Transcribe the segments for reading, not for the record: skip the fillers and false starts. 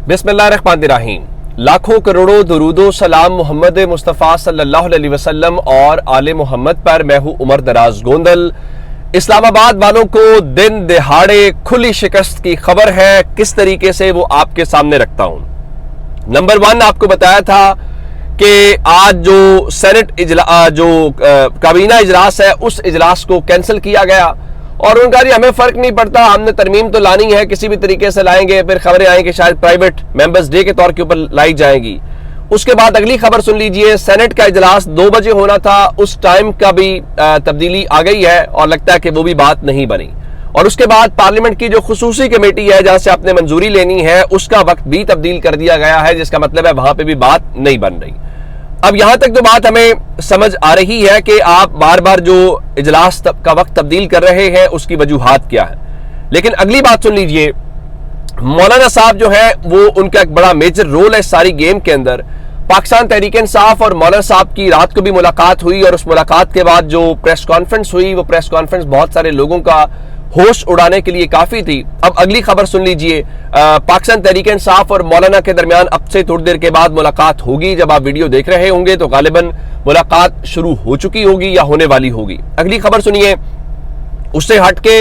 बिस्मिल्लाहिर्रहमानिर्रहीम। लाखों करोड़ों दुरूदो सलाम मोहम्मद मुस्तफ़ा सल्लल्लाहु अलैहि वसल्लम और आले मोहम्मद पर। मैं हूं उमर दराज गोंदल। इस्लामाबाद वालों को दिन दिहाड़े खुली शिकस्त की खबर है, किस तरीके से वो आपके सामने रखता हूं। नंबर 1, आपको बताया था कि आज जो सेनेट काबीना इजलास है उस इजलास को कैंसिल किया गया और उनका जी हमें फर्क नहीं पड़ता, हमने तरमीम तो लानी है, किसी भी तरीके से लाएंगे। फिर खबरें आई कि शायद प्राइवेट मेंबर्स डे के तौर के ऊपर लाई जाएगी। उसके बाद अगली खबर सुन लीजिए, सेनेट का इजलास 2 बजे होना था, उस टाइम का भी तब्दीली आ गई है और लगता है कि वो भी बात नहीं बनी। और उसके बाद पार्लियामेंट की जो खुसूसी कमेटी है जहां से आपने मंजूरी लेनी है उसका वक्त भी तब्दील कर दिया गया है, जिसका मतलब है वहां पे भी बात नहीं बन रही। अब यहां तक तो बात हमें समझ आ रही है कि आप बार बार जो इजलास का वक्त तब्दील कर रहे हैं उसकी वजूहात क्या है। लेकिन अगली बात सुन लीजिए, मौलाना साहब जो है वो उनका एक बड़ा मेजर रोल है इस सारी गेम के अंदर। पाकिस्तान तहरीक इंसाफ और मौलाना साहब की रात को भी मुलाकात हुई और उस मुलाकात के बाद जो प्रेस कॉन्फ्रेंस हुई वो प्रेस कॉन्फ्रेंस बहुत सारे लोगों का होश उड़ाने के लिए काफी थी। अब अगली खबर सुन लीजिए, पाकिस्तान तहरीक इंसाफ और मौलाना के दरमियान अब से थोड़ी देर के बाद मुलाकात होगी। जब आप वीडियो देख रहे होंगे तो गालिबन मुलाकात शुरू हो चुकी होगी या होने वाली होगी। अगली खबर सुनिए, उससे हटके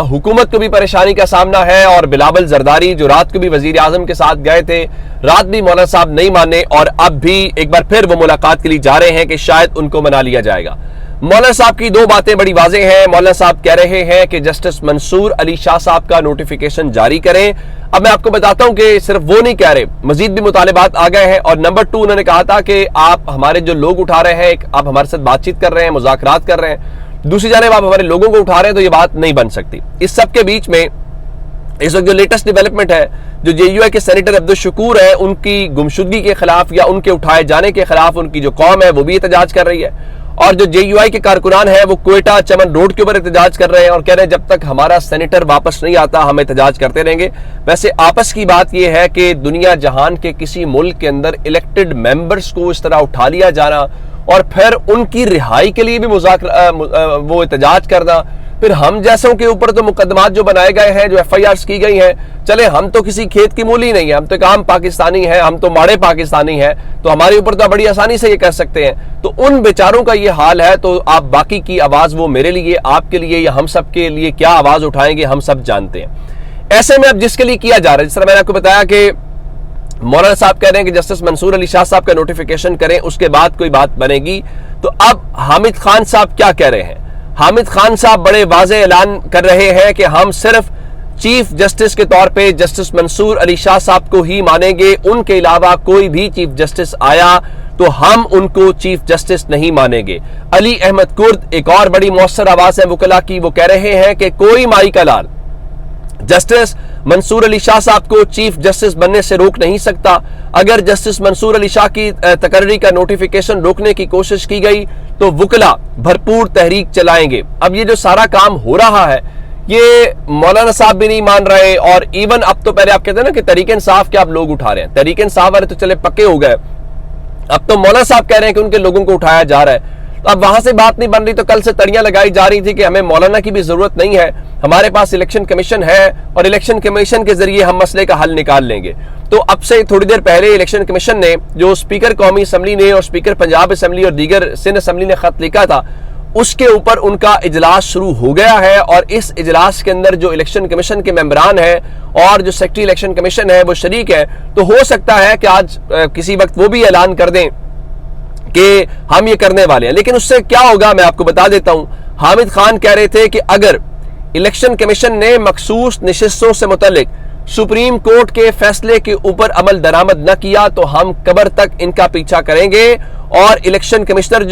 हुकूमत को भी परेशानी का सामना है और बिलावल जरदारी जो रात को भी वजीर आजम के साथ गए थे, रात भी मौलाना साहब नहीं माने और अब भी एक बार फिर वो मुलाकात के लिए जा रहे हैं कि शायद उनको मना लिया जाएगा। मौलाना साहब की 2 बातें बड़ी वाज़ेह हैं। मौलाना साहब कह रहे हैं कि जस्टिस मंसूर अली शाह साहब का नोटिफिकेशन जारी करें। अब मैं आपको बताता हूं कि सिर्फ वो नहीं कह रहे, मजीद भी मुतालिबात आ गए हैं। और नंबर 2, उन्होंने कहा था कि आप हमारे जो लोग उठा रहे हैं, आप हमारे साथ बातचीत कर रहे हैं, मुज़ाकरात कर रहे हैं, दूसरी जानिब आप हमारे लोगों को उठा रहे हैं, तो ये बात नहीं बन सकती। इस सब के बीच में इस वक्त जो लेटेस्ट डेवलपमेंट है, जो JUI के सेनेटर अब्दुल शकूर है उनकी गुमशुदगी के खिलाफ या उनके उठाए जाने के खिलाफ उनकी जो कौम है वो भी एहतजाज कर रही है। और जो JUI के कारकुनान है वो क्वेटा चमन रोड के ऊपर एहतजाज कर रहे हैं और कह रहे हैं जब तक हमारा सेनेटर वापस नहीं आता हम एहतजाज करते रहेंगे। वैसे आपस की बात यह है कि दुनिया जहान के किसी मुल्क के अंदर इलेक्टेड मेंबर्स को इस तरह उठा लिया जाना और फिर उनकी रिहाई के लिए भी वो एहतजाज करना, फिर हम जैसों के ऊपर तो मुकदमात जो बनाए गए हैं, जो FIRs की गई हैं, चले हम तो किसी खेत की मूली नहीं है, हम तो एक आम पाकिस्तानी हैं, हम तो माड़े पाकिस्तानी हैं, तो हमारे ऊपर तो बड़ी आसानी से ये कर सकते हैं। तो उन बेचारों का ये हाल है, तो आप बाकी की आवाज वो मेरे लिए, आपके लिए या हम सब के लिए क्या आवाज उठाएंगे हम सब जानते हैं। ऐसे में अब जिसके लिए किया जा रहा है, जिस तरह मैंने आपको बताया कि मौलाना साहब कह रहे हैं कि जस्टिस मंसूर अली शाह साहब का नोटिफिकेशन करें, उसके बाद कोई बात बनेगी। तो अब हामिद खान साहब क्या कह रहे हैं? हामिद खान साहब बड़े वाज़ेह ऐलान कर रहे हैं कि हम सिर्फ चीफ जस्टिस के तौर पे जस्टिस मंसूर अली शाह साहब को ही मानेंगे, उनके अलावा कोई भी चीफ जस्टिस आया तो हम उनको चीफ जस्टिस नहीं मानेंगे। अली अहमद कुर्द एक और बड़ी मौसर आवाज है वकला की, वो कह रहे हैं कि कोई माई का लाल जस्टिस मंसूर अली शाह साहब को चीफ जस्टिस बनने से रोक नहीं सकता। अगर जस्टिस मंसूर अली शाह की तकर्री का नोटिफिकेशन रोकने की कोशिश की गई तो वकला भरपूर तहरीक चलाएंगे। अब ये जो सारा काम हो रहा है ये मौलाना साहब भी नहीं मान रहे और इवन अब तो पहले आप कहते हैं ना कि तहरीक इंसाफ के आप लोग उठा रहे हैं, तहरीक इंसाफ वाले तो चले पक्के हो गए, अब तो मौलाना साहब कह रहे हैं कि उनके लोगों को उठाया जा रहा है। तो अब वहां से बात नहीं बन रही तो कल से तड़ियां लगाई जा रही थी कि हमें मौलाना की भी जरूरत नहीं है, हमारे पास इलेक्शन कमीशन है और इलेक्शन कमीशन के जरिए हम मसले का हल निकाल लेंगे। तो अब से थोड़ी देर पहले इलेक्शन कमीशन ने जो स्पीकर कौमी असम्बली ने और स्पीकर पंजाब असम्बली और दीगर सिंध असम्बली ने खत लिखा था उसके ऊपर उनका इजलास शुरू हो गया है और इस इजलास के अंदर जो इलेक्शन कमीशन के मेंबरान है और जो सेक्रेटरी इलेक्शन कमीशन है वो शरीक है। तो हो सकता है कि आज किसी वक्त वो भी ऐलान कर दें कि हम ये करने वाले हैं। लेकिन उससे क्या होगा मैं आपको बता देता हूं। हामिद खान कह रहे थे कि अगर इलेक्शन कमीशन ने मखसूस नशिस्तों से मुतल्लिक सुप्रीम कोर्ट के फैसले के ऊपर अमल दरामद न किया तो हम कब्र तक इनका पीछा करेंगे और इलेक्शन कमिश्नर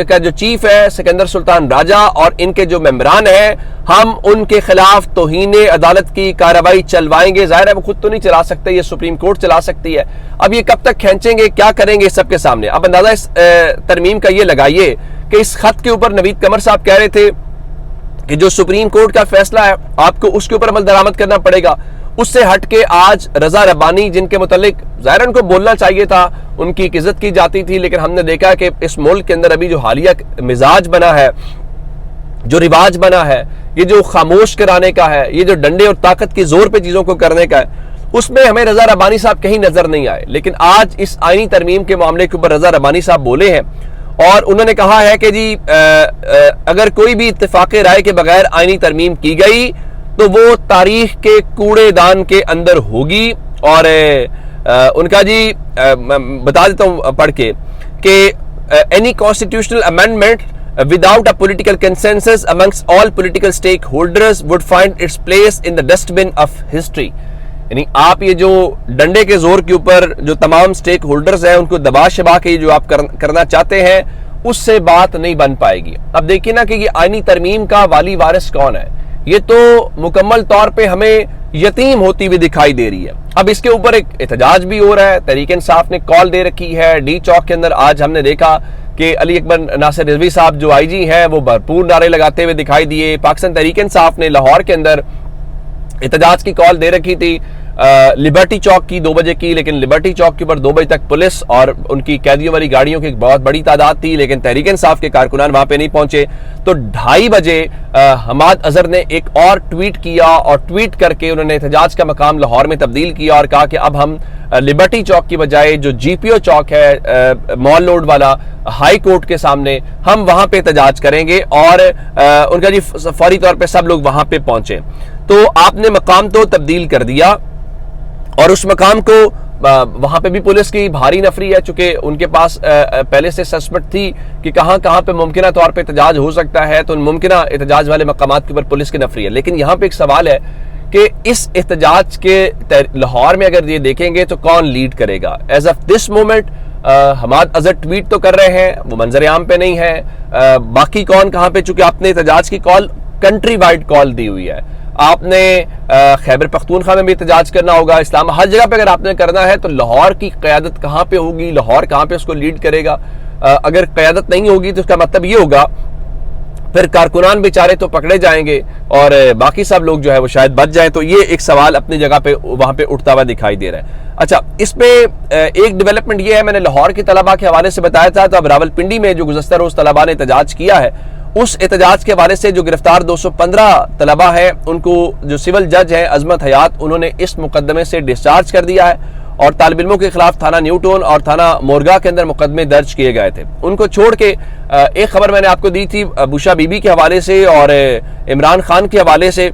का जो चीफ है सिकंदर सुल्तान राजा और इनके जो मेंबरान हैं हम उनके खिलाफ तौहीने अदालत की कार्रवाई चलवाएंगे। जाहिर है वो खुद तो नहीं चला सकते, ये सुप्रीम कोर्ट चला सकती है। अब ये कब तक खींचेंगे, क्या करेंगे सबके सामने। अब अंदाजा इस तरमीम का ये लगाइए कि इस खत के ऊपर नवीद कमर साहब कह रहे थे कि जो सुप्रीम कोर्ट का फैसला है आपको उसके ऊपर अमल दरामद करना पड़ेगा। उससे हटके आज रजा रब्बानी जिनके मुतालिक ज़ाहिर उनको बोलना चाहिए था, उनकी इज्जत की जाती थी, लेकिन हमने देखा कि इस मुल्क के अंदर अभी जो हालिया मिजाज बना है, जो रिवाज बना है, ये जो खामोश कराने का है, ये जो डंडे और ताकत की जोर पे चीजों को करने का है, اس میں ہمیں رضا ربانی صاحب کہیں نظر نہیں آئے. لیکن آج اس آئینی ترمیم کے معاملے کے اوپر رضا ربانی صاحب بولے ہیں اور انہوں نے کہا ہے کہ جی اگر کوئی بھی اتفاق رائے کے بغیر آئینی ترمیم کی گئی تو وہ تاریخ کے کوڑے دان کے اندر ہوگی. اور ان کا جی بتا دیتا ہوں پڑھ کے کہ any constitutional amendment without a political consensus amongst all political stakeholders would find its place in the dustbin of history. یعنی آپ یہ جو ڈنڈے کے زور کے اوپر جو تمام سٹیک ہولڈرز ہیں ان کو دبا شبا کے جو آپ کرنا چاہتے ہیں اس سے بات نہیں بن پائے گی. اب دیکھیں نا کہ یہ آئینی ترمیم کا والی وارث کون ہے. یہ تو مکمل طور پہ ہمیں یتیم ہوتی ہوئی دکھائی دے رہی ہے. اب اس کے اوپر ایک احتجاج بھی ہو رہا ہے. تحریک انصاف نے کال دے رکھی ہے. ڈی چوک کے اندر آج ہم نے دیکھا کہ علی اکبر ناصر رضوی صاحب جو آئی جی ہیں وہ بھرپور نعرے لگاتے ہوئے دکھائی دیے. پاکستان تحریک انصاف نے لاہور کے اندر احتجاج کی کال دے رکھی تھی لبرٹی چوک کی 2 بجے کی, لیکن لبرٹی چوک کے اوپر 2 بجے تک پولیس اور ان کی قیدیوں والی گاڑیوں کی ایک بہت بڑی تعداد تھی, لیکن تحریک انصاف کے کارکنان وہاں پہ نہیں پہنچے. تو 2:30 بجے حماد اظہر نے ایک اور ٹویٹ کیا اور ٹویٹ کر کے انہوں نے احتجاج کا مقام لاہور میں تبدیل کیا اور کہا کہ اب ہم لبرٹی چوک کی بجائے جو جی پی او چوک ہے مال روڈ والا ہائی کورٹ کے سامنے ہم وہاں پہ احتجاج کریں گے. اور ان کا جی فوری طور پہ سب لوگ وہاں پہ پہنچے. تو آپ نے مقام تو تبدیل کر دیا اور اس مقام کو وہاں پہ بھی پولیس کی بھاری نفری ہے, چونکہ ان کے پاس پہلے سے سسپیکٹ تھی کہ کہاں کہاں پہ ممکنہ طور پہ احتجاج ہو سکتا ہے, تو ان ممکنہ احتجاج والے مقامات کے اوپر پولیس کی نفری ہے. لیکن یہاں پہ ایک سوال ہے کہ اس احتجاج کے لاہور میں اگر یہ دیکھیں گے تو کون لیڈ کرے گا. As of this moment Hammad Azhar tweet تو کر رہے ہیں, وہ منظر عام پہ نہیں ہے. باقی کون کہاں پہ, چونکہ آپ نے احتجاج کی کال کنٹری وائڈ کال دی ہوئی ہے. آپ نے خیبر پختونخوا میں بھی احتجاج کرنا ہوگا, اسلام ہر جگہ پہ اگر آپ نے کرنا ہے تو لاہور کی قیادت کہاں پہ ہوگی, لاہور کہاں پہ اس کو لیڈ کرے گا. اگر قیادت نہیں ہوگی تو اس کا مطلب یہ ہوگا پھر کارکنان بیچارے تو پکڑے جائیں گے اور باقی سب لوگ جو ہے وہ شاید بچ جائیں. تو یہ ایک سوال اپنی جگہ پہ وہاں پہ اٹھتا ہوا دکھائی دے رہا ہے. اچھا, اس پہ ایک ڈیولپمنٹ یہ ہے, میں نے لاہور کے طلباء کے حوالے سے بتایا تھا, تو اب راولپنڈی میں جو گزشتہ روز طلباء نے احتجاج کیا ہے اس احتجاج کے حوالے سے جو گرفتار 215 طلباء ہیں ان کو جو سول جج ہیں عظمت حیات, انہوں نے اس مقدمے سے ڈسچارج کر دیا ہے اور طالب علموں کے خلاف تھانہ نیو ٹاؤن اور تھانہ مورگا کے اندر مقدمے درج کیے گئے تھے. ان کو چھوڑ کے ایک خبر میں نے آپ کو دی تھی بوشا بی بی کے حوالے سے اور عمران خان کے حوالے سے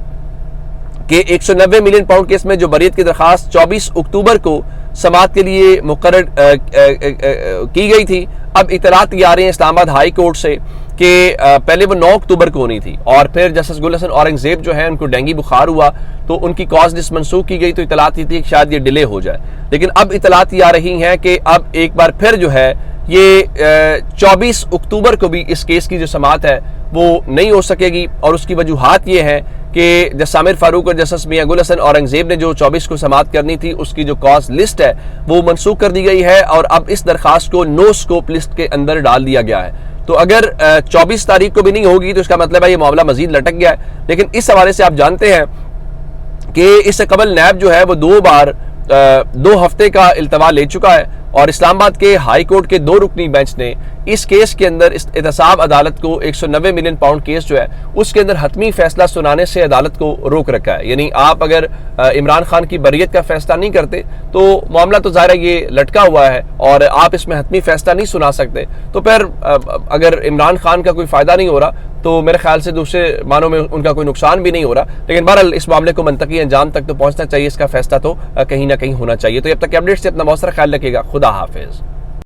کہ 190 ملین پاؤنڈ کیس میں جو بریت کی درخواست 24 اکتوبر کو سماعت کے لیے مقرر کی گئی تھی, اب اطلاعات یہ آ رہی ہیں اسلام آباد ہائی کورٹ سے کہ پہلے وہ 9 اکتوبر کو ہونی تھی اور پھر جسٹس گل حسن اورنگ زیب جو ہے ان کو ڈینگی بخار ہوا تو ان کی کاز لسٹ منسوخ کی گئی, تو اطلاعات یہ تھی کہ شاید یہ ڈیلے ہو جائے. لیکن اب اطلاعات یہ آ رہی ہیں کہ اب ایک بار پھر جو ہے یہ 24 اکتوبر کو بھی اس کیس کی جو سماعت ہے وہ نہیں ہو سکے گی. اور اس کی وجوہات یہ ہیں کہ جسٹس عامر فاروق اور جسٹس میاں گل حسن اورنگ زیب نے جو 24 کو سماعت کرنی تھی اس کی جو کاز لسٹ ہے وہ منسوخ کر دی گئی ہے اور اب اس درخواست کو نو اسکوپ لسٹ کے اندر ڈال دیا گیا ہے. تو اگر 24 تاریخ کو بھی نہیں ہوگی تو اس کا مطلب ہے یہ معاملہ مزید لٹک گیا ہے. لیکن اس حوالے سے آپ جانتے ہیں کہ اس سے قبل نیب جو ہے وہ 2 بار 2 ہفتے کا التوا لے چکا ہے اور اسلام آباد کے ہائی کورٹ کے 2 رکنی بینچ نے اس کیس کے اندر احتساب عدالت کو 190 ملین پاؤنڈ کیس جو ہے اس کے اندر حتمی فیصلہ سنانے سے عدالت کو روک رکھا ہے. یعنی آپ اگر عمران خان کی بریت کا فیصلہ نہیں کرتے تو معاملہ تو ظاہر ہے یہ لٹکا ہوا ہے اور آپ اس میں حتمی فیصلہ نہیں سنا سکتے. تو پھر اگر عمران خان کا کوئی فائدہ نہیں ہو رہا تو میرے خیال سے دوسرے معنوں میں ان کا کوئی نقصان بھی نہیں ہو رہا. لیکن بہرحال اس معاملے کو منطقی انجام تک تو پہنچنا چاہیے, اس کا فیصلہ تو کہیں نہ کہیں ہونا چاہیے. تو اب تک اپڈیٹ سے اپنا بہت سارا خیال رکھیے گا. خدا حافظ.